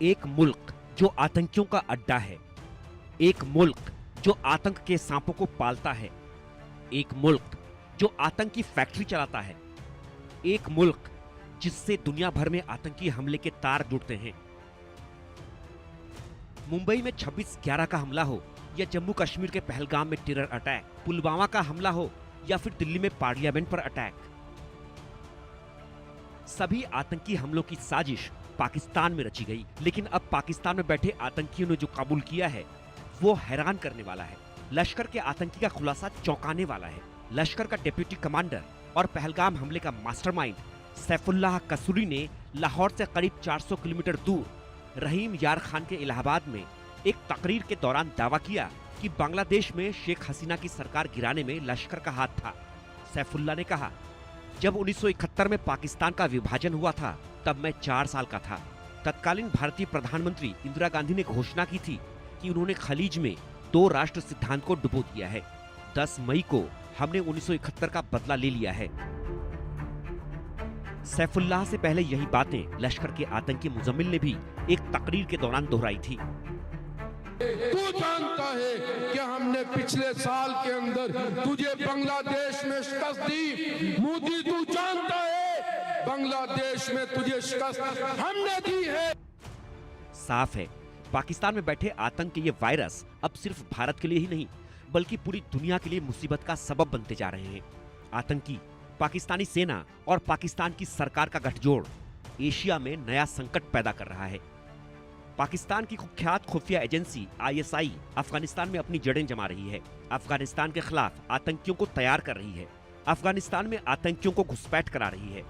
एक मुल्क जो आतंकियों का अड्डा है, एक मुल्क जो आतंक के सांपों को पालता है, एक मुल्क जो आतंकी फैक्ट्री चलाता है, एक मुल्क जिससे दुनिया भर में आतंकी हमले के तार जुड़ते हैं। मुंबई में 26/11 का हमला हो या जम्मू कश्मीर के पहलगाम में टेरर अटैक, पुलवामा का हमला हो या फिर दिल्ली में पार्लियामेंट पर अटैक, सभी आतंकी हमलों की साजिश पाकिस्तान में रची गई। लेकिन अब पाकिस्तान में बैठे आतंकियों ने जो कबूल किया है वो हैरान करने वाला है। लश्कर के आतंकी का खुलासा चौंकाने वाला है। लश्कर का डिप्टी कमांडर और पहलगाम हमले का मास्टरमाइंड सैफुल्लाह कसूरी ने लाहौर से करीब 400 किलोमीटर दूर रहीम यार खान के इलाहाबाद में एक तकरीर के दौरान दावा किया कि बांग्लादेश में शेख हसीना की सरकार गिराने में लश्कर का हाथ था। सैफुल्लाह ने कहा, जब 1971 में पाकिस्तान का विभाजन हुआ था तब मैं 4 साल का था। तत्कालीन भारतीय प्रधानमंत्री इंदिरा गांधी ने घोषणा की थी कि उन्होंने खलीज में 2 राष्ट्र सिद्धांत को डुबो दिया है। 10 मई को हमने 1971 का बदला ले लिया है। सैफुल्लाह से पहले यही बातें लश्कर के आतंकी मुजम्मिल ने भी एक तकरीर के दौरान दोहराई थी। तू जानता है कि हमने पिछले साल के अंदर तुझे बांग्लादेश में शिकस्त दी। मोदी, तू जानता है बांग्लादेश में तुझे शिकस्त हमने दी है। साफ है, पाकिस्तान में बैठे आतंक के ये वायरस अब सिर्फ भारत के लिए ही नहीं बल्कि पूरी दुनिया के लिए मुसीबत का सबब बनते जा रहे हैं। आतंकी, पाकिस्तानी सेना और पाकिस्तान की सरकार का गठजोड़ एशिया में नया संकट पैदा कर रहा है। पाकिस्तान की कुख्यात खुफिया एजेंसी ISI अफगानिस्तान में अपनी जड़ें जमा रही है। अफगानिस्तान के खिलाफ आतंकियों को तैयार कर रही है। अफगानिस्तान में आतंकियों को घुसपैठ करा रही है।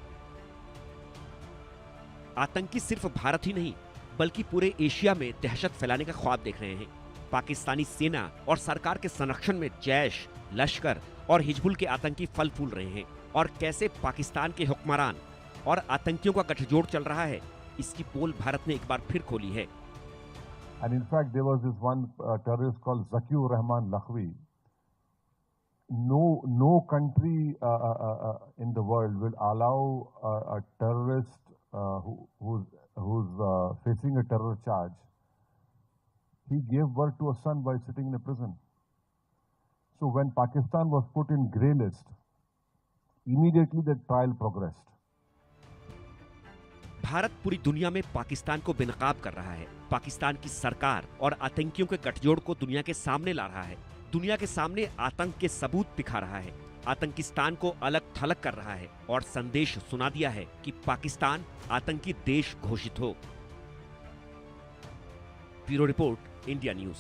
आतंकी सिर्फ भारत ही नहीं बल्कि पूरे एशिया में दहशत फैलाने का ख्वाब देख रहे हैं। पाकिस्तानी सेना और सरकार के संरक्षण में जैश, लश्कर और हिजबुल के आतंकी फल फूल रहे हैं। और कैसे पाकिस्तान के हुक्मरान और आतंकियों का गठजोड़ चल रहा है, इसकी पोल भारत ने एक बार फिर खोली है। And in fact, there was this one terrorist called Zakiur Rahman Lakhvi. No country in the world will allow a terrorist who's facing a terror charge. He gave birth to a son while sitting in a prison. So when Pakistan was put in grey list, immediately the trial progressed. Bharat पूरी दुनिया में पाकिस्तान को बेनकाब कर रहा है। पाकिस्तान की सरकार और आतंकियों के गठजोड़ को दुनिया के सामने ला रहा है। दुनिया के सामने आतंक के सबूत दिखा रहा है। आतंकिस्तान को अलग थलग कर रहा है और संदेश सुना दिया है कि पाकिस्तान आतंकी देश घोषित हो। Bureau report, India news.